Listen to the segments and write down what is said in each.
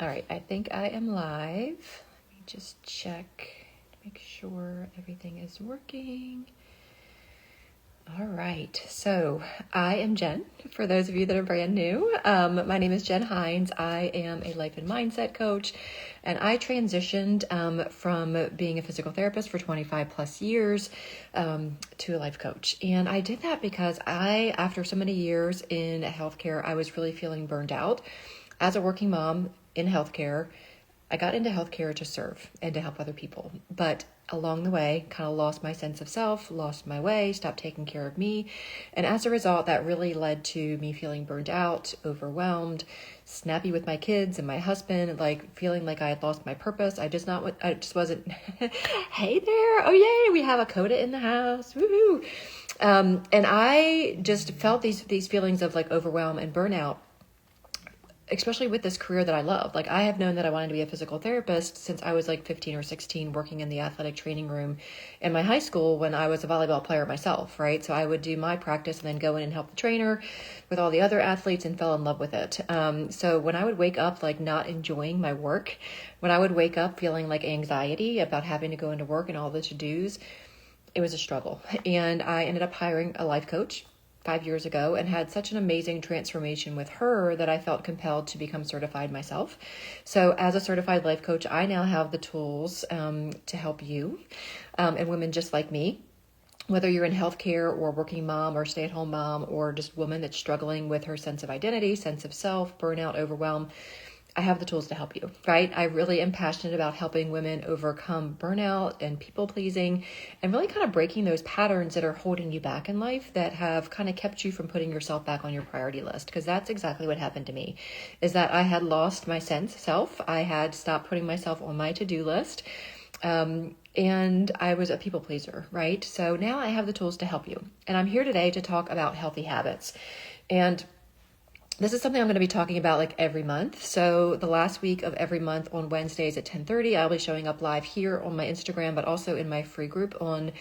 All right, I think I am live. Let me just check to make sure everything is working. All right, so I am Jen. For those of you that are brand new, my name is Jen Hines. I am a life and mindset coach, and I transitioned from being a physical therapist for 25 plus years to a life coach. And I did that because after so many years in healthcare, I was really feeling burned out. As a working mom in healthcare, I got into healthcare to serve and to help other people. But along the way, kind of lost my sense of self, lost my way, stopped taking care of me. And as a result, that really led to me feeling burned out, overwhelmed, snappy with my kids and my husband, like feeling like I had lost my purpose. I just wasn't, hey there, oh yay, we have a coda in the house, woohoo. And I just felt these feelings of like overwhelm and burnout, especially with this career that I love. Like, I have known that I wanted to be a physical therapist since I was like 15 or 16, working in the athletic training room in my high school when I was a volleyball player myself, right? So I would do my practice and then go in and help the trainer with all the other athletes and fell in love with it. So when I would wake up like not enjoying my work, when I would wake up feeling like anxiety about having to go into work and all the to-dos, it was a struggle. And I ended up hiring a life coach 5 years ago and had such an amazing transformation with her that I felt compelled to become certified myself. So as a certified life coach, I now have the tools to help you and women just like me, whether you're in healthcare or working mom or stay-at-home mom or just woman that's struggling with her sense of identity, sense of self, burnout, overwhelm. I have the tools to help you, right? I really am passionate about helping women overcome burnout and people pleasing and really kind of breaking those patterns that are holding you back in life, that have kind of kept you from putting yourself back on your priority list. Because that's exactly what happened to me, is that I had lost my sense of self. I had stopped putting myself on my to-do list. And I was a people pleaser, right? So now I have the tools to help you. And I'm here today to talk about healthy habits. And this is something I'm going to be talking about like every month. So the last week of every month on Wednesdays at 10:30, I'll be showing up live here on my Instagram, but also in my free group on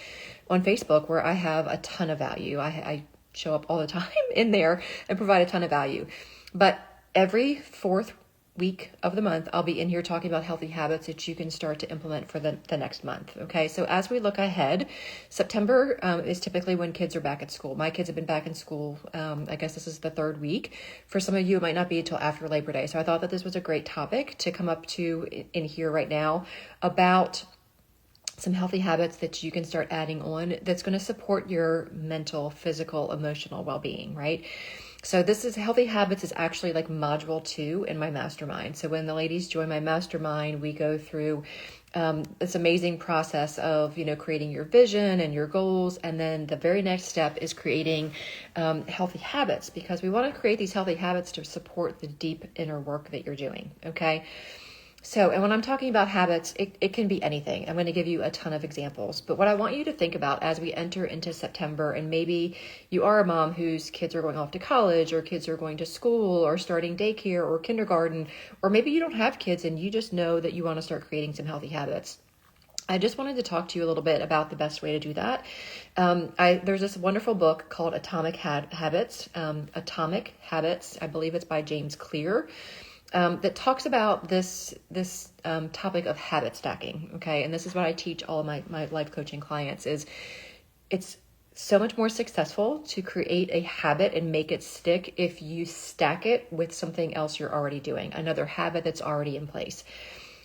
Facebook, where I have a ton of value. I show up all the time in there and provide a ton of value. But every fourth week of the month, I'll be in here talking about healthy habits that you can start to implement for the next month. Okay, so as we look ahead, September is typically when kids are back at school. My kids have been back in school. I guess this is the third week. For some of you, it might not be until after Labor Day. So I thought that this was a great topic to come up to in here right now about some healthy habits that you can start adding on that's going to support your mental, physical, emotional well-being, right? So this is healthy habits is actually like module 2 in my mastermind. So when the ladies join my mastermind, we go through this amazing process of, creating your vision and your goals. And then the very next step is creating healthy habits, because we want to create these healthy habits to support the deep inner work that you're doing. Okay. So, and when I'm talking about habits, it can be anything. I'm going to give you a ton of examples. But what I want you to think about as we enter into September, and maybe you are a mom whose kids are going off to college, or kids are going to school, or starting daycare or kindergarten, or maybe you don't have kids and you just know that you want to start creating some healthy habits. I just wanted to talk to you a little bit about the best way to do that. There's this wonderful book called Atomic Habits. Atomic Habits, I believe it's by James Clear. That talks about this topic of habit stacking. Okay. And this is what I teach all of my life coaching clients is it's so much more successful to create a habit and make it stick if you stack it with something else you're already doing, another habit that's already in place.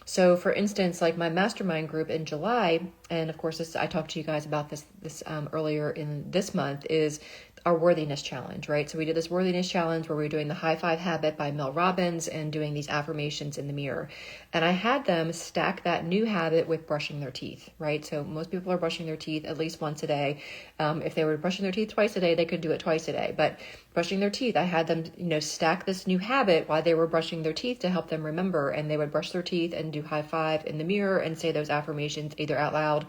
So for instance, like my mastermind group in July, and of course, I talked to you guys about this earlier in this month, is our worthiness challenge, right? So we did this worthiness challenge where we were doing the high five habit by Mel Robbins and doing these affirmations in the mirror. And I had them stack that new habit with brushing their teeth, right? So most people are brushing their teeth at least once a day. If they were brushing their teeth twice a day, they could do it twice a day. But brushing their teeth, I had them, stack this new habit while they were brushing their teeth to help them remember. And they would brush their teeth and do high five in the mirror and say those affirmations either out loud,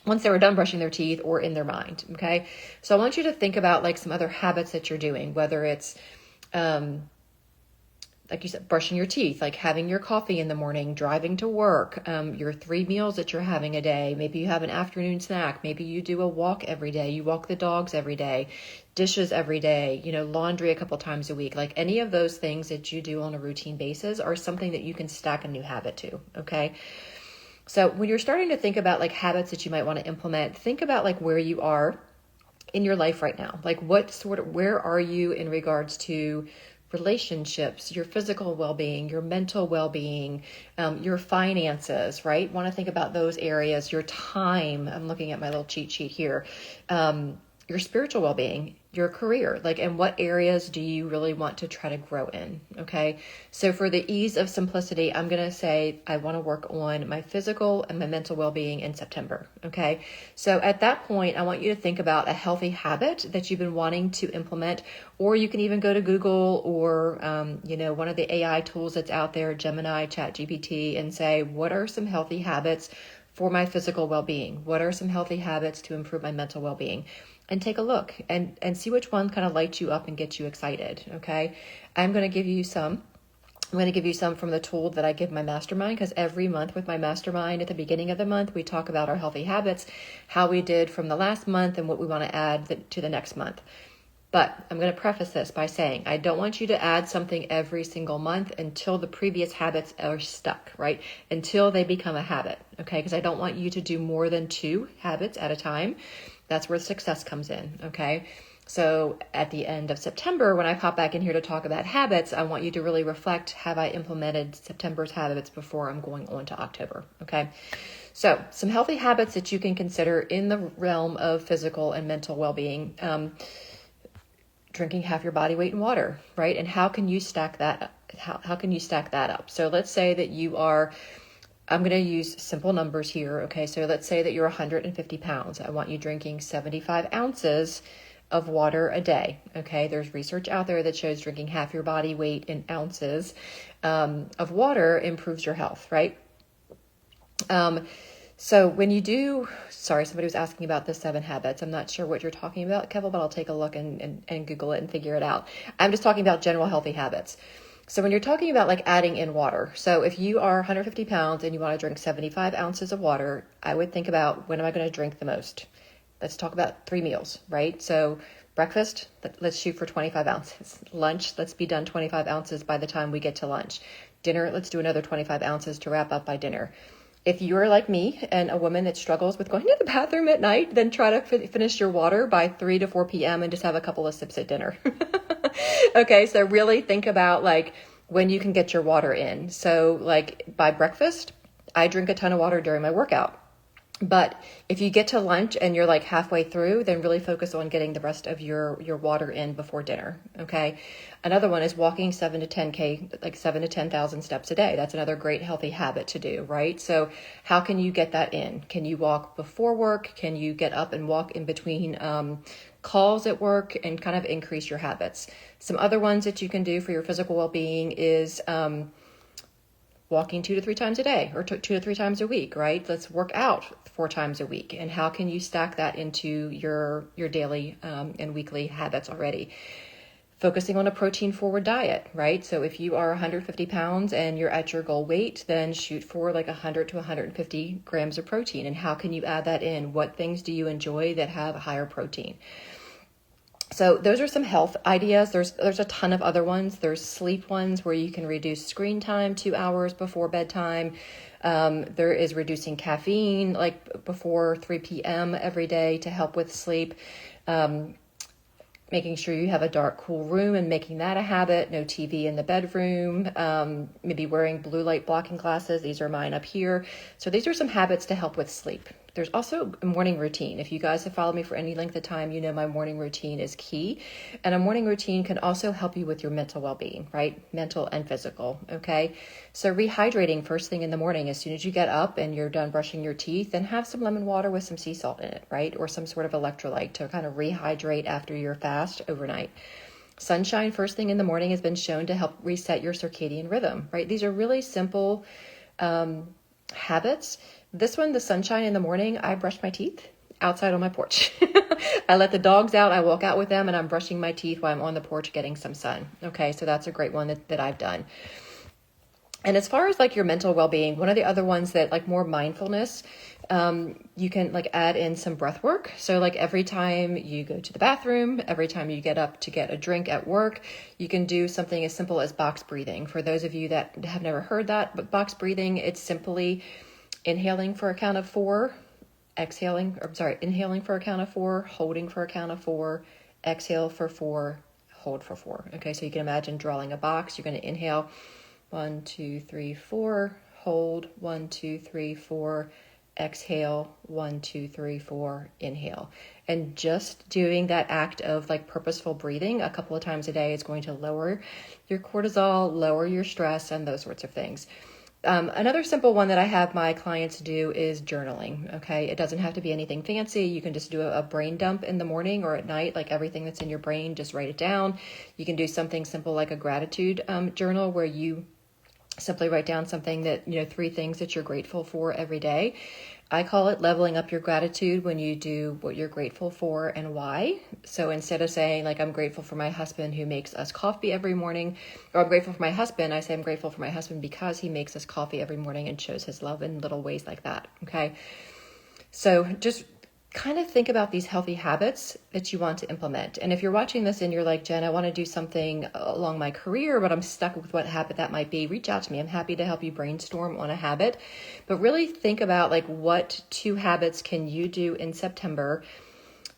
once they were done brushing their teeth, or in their mind. Okay. So I want you to think about like some other habits that you're doing, whether it's, the like you said, brushing your teeth, like having your coffee in the morning, driving to work, your 3 meals that you're having a day. Maybe you have an afternoon snack. Maybe you do a walk every day. You walk the dogs every day, dishes every day, laundry a couple times a week. Like any of those things that you do on a routine basis are something that you can stack a new habit to. Okay. So when you're starting to think about like habits that you might want to implement, think about like where you are in your life right now. Like where are you in regards to relationships, your physical well-being, your mental well-being, your finances, right? Want to think about those areas, your time. I'm looking at my little cheat sheet here. Your spiritual well-being, your career, like, and what areas do you really want to try to grow in? Okay. So for the ease of simplicity, I'm going to say I want to work on my physical and my mental well-being in September. Okay. So at that point, I want you to think about a healthy habit that you've been wanting to implement, or you can even go to Google or, one of the AI tools that's out there, Gemini, ChatGPT, and say, what are some healthy habits for my physical well-being? What are some healthy habits to improve my mental well-being? And take a look and see which one kind of lights you up and gets you excited. Okay. I'm going to give you some from the tool that I give my mastermind, because every month with my mastermind at the beginning of the month, we talk about our healthy habits, how we did from the last month and what we want to add to the next month. But I'm going to preface this by saying, I don't want you to add something every single month until the previous habits are stuck, right? Until they become a habit. Okay. Because I don't want you to do more than 2 habits at a time. That's where success comes in. Okay. So at the end of September, when I pop back in here to talk about habits, I want you to really reflect, have I implemented September's habits before I'm going on to October? Okay. So some healthy habits that you can consider in the realm of physical and mental well-being. Drinking half your body weight in water, right? And how can you stack that? How can you stack that up? So let's say that you are, I'm going to use simple numbers here. Okay. So let's say that you're 150 pounds. I want you drinking 75 ounces of water a day. Okay. There's research out there that shows drinking half your body weight in ounces of water improves your health, right? So when you do, somebody was asking about the 7 habits. I'm not sure what you're talking about, Kevin, but I'll take a look and Google it and figure it out. I'm just talking about general healthy habits. So when you're talking about like adding in water, so if you are 150 pounds and you want to drink 75 ounces of water, I would think about, when am I going to drink the most? Let's talk about 3 meals, right? So breakfast, let's shoot for 25 ounces. Lunch, let's be done 25 ounces by the time we get to lunch. Dinner, let's do another 25 ounces to wrap up by dinner. If you're like me and a woman that struggles with going to the bathroom at night, then try to finish your water by 3 to 4 p.m. and just have a couple of sips at dinner. Okay, so really think about like when you can get your water in. So like by breakfast, I drink a ton of water during my workout. But if you get to lunch and you're like halfway through, then really focus on getting the rest of your water in before dinner. Okay. Another one is walking 7 to 10K, like 7 to 10,000 steps a day. That's another great healthy habit to do, right? So how can you get that in? Can you walk before work? Can you get up and walk in between calls at work and kind of increase your habits? Some other ones that you can do for your physical well-being is walking 2 to 3 times a day, or 2 to 3 times a week, right? Let's work out 4 times a week. And how can you stack that into your daily and weekly habits already? Focusing on a protein forward diet, right? So if you are 150 pounds and you're at your goal weight, then shoot for like 100 to 150 grams of protein. And how can you add that in? What things do you enjoy that have higher protein? So those are some health ideas. There's a ton of other ones. There's sleep ones where you can reduce screen time 2 hours before bedtime. There is reducing caffeine like before 3 p.m. every day to help with sleep. Making sure you have a dark, cool room and making that a habit. No TV in the bedroom. Maybe wearing blue light blocking glasses. These are mine up here. So these are some habits to help with sleep. There's also a morning routine. If you guys have followed me for any length of time, you know my morning routine is key. And a morning routine can also help you with your mental well-being, right? Mental and physical, okay? So rehydrating first thing in the morning, as soon as you get up and you're done brushing your teeth, then have some lemon water with some sea salt in it, right? Or some sort of electrolyte to kind of rehydrate after your fast overnight. Sunshine first thing in the morning has been shown to help reset your circadian rhythm, right? These are really simple habits. This one, the sunshine in the morning, I brush my teeth outside on my porch. I let the dogs out, I walk out with them, and I'm brushing my teeth while I'm on the porch getting some sun. Okay, so that's a great one that I've done. And as far as like your mental well-being, one of the other ones that like more mindfulness, you can like add in some breath work. So like every time you go to the bathroom, every time you get up to get a drink at work, you can do something as simple as box breathing. For those of you that have never heard that, but box breathing, it's simply inhaling for a count of 4, inhaling for a count of 4, holding for a count of 4, exhale for 4, hold for 4. Okay, so you can imagine drawing a box. You're going to inhale 1, 2, 3, 4, hold 1, 2, 3, 4, exhale 1, 2, 3, 4, inhale. And just doing that act of like purposeful breathing a couple of times a day is going to lower your cortisol, lower your stress, and those sorts of things. Another simple one that I have my clients do is journaling. Okay. It doesn't have to be anything fancy. You can just do a brain dump in the morning or at night, like everything that's in your brain, just write it down. You can do something simple like a gratitude journal where you simply write down something that, 3 things that you're grateful for every day. I call it leveling up your gratitude when you do what you're grateful for and why. So instead of saying like, I'm grateful for my husband who makes us coffee every morning, or I'm grateful for my husband, I say I'm grateful for my husband because he makes us coffee every morning and shows his love in little ways like that. Okay. So just kind of think about these healthy habits that you want to implement. And if you're watching this and you're like, Jen, I want to do something along my career, but I'm stuck with what habit that might be, reach out to me. I'm happy to help you brainstorm on a habit. But really think about like what 2 habits can you do in September.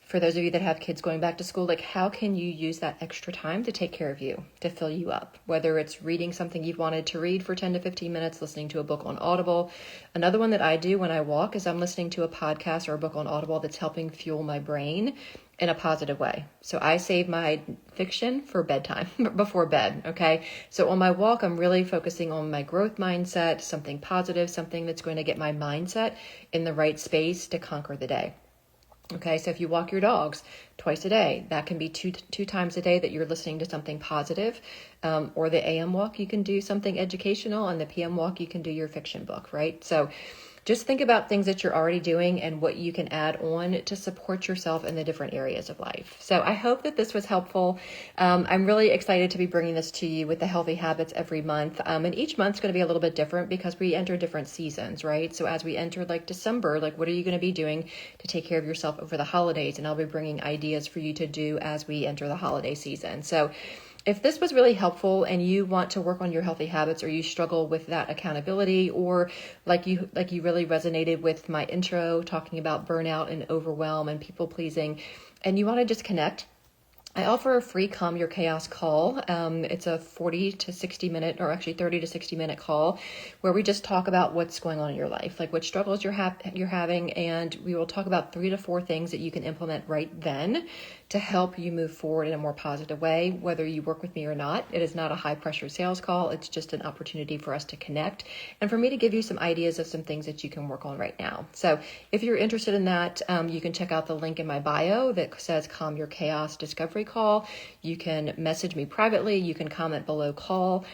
For those of you that have kids going back to school, like how can you use that extra time to take care of you, to fill you up? Whether it's reading something you've wanted to read for 10 to 15 minutes, listening to a book on Audible. Another one that I do when I walk is I'm listening to a podcast or a book on Audible that's helping fuel my brain in a positive way. So I save my fiction for bedtime, before bed, okay? So on my walk, I'm really focusing on my growth mindset, something positive, something that's going to get my mindset in the right space to conquer the day. Okay, so if you walk your dogs twice a day, that can be two times a day that you're listening to something positive. Or the AM walk, you can do something educational, and the PM walk, you can do your fiction book, right? So just think about things that you're already doing and what you can add on to support yourself in the different areas of life. So I hope that this was helpful. I'm really excited to be bringing this to you with the healthy habits every month. And each month's going to be a little bit different because we enter different seasons, right? So as we enter like December, like what are you going to be doing to take care of yourself over the holidays? And I'll be bringing ideas for you to do as we enter the holiday season. So if this was really helpful and you want to work on your healthy habits, or you struggle with that accountability, or like you really resonated with my intro talking about burnout and overwhelm and people pleasing, and you want to just connect, I offer a free Calm Your Chaos call. It's a 40 to 60 minute, or actually 30 to 60 minute call where we just talk about what's going on in your life, like what struggles you're having, and we will talk about 3 to 4 things that you can implement right then to help you move forward in a more positive way, whether you work with me or not. It is not a high pressure sales call. It's just an opportunity for us to connect and for me to give you some ideas of some things that you can work on right now. So if you're interested in that, you can check out the link in my bio that says Calm Your Chaos Discovery Call. You can message me privately. You can comment below call.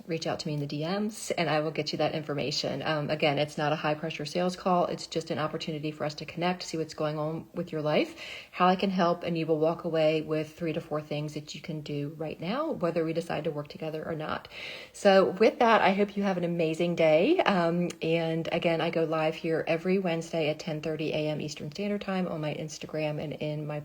Reach out to me in the DMs and I will get you that information. Again, it's not a high pressure sales call. It's just an opportunity for us to connect, see what's going on with your life, how I can help, and you will walk away with 3 to 4 things that you can do right now, whether we decide to work together or not. So with that, I hope you have an amazing day. And again, I go live here every Wednesday at 10:30 a.m. Eastern Standard Time on my Instagram and in my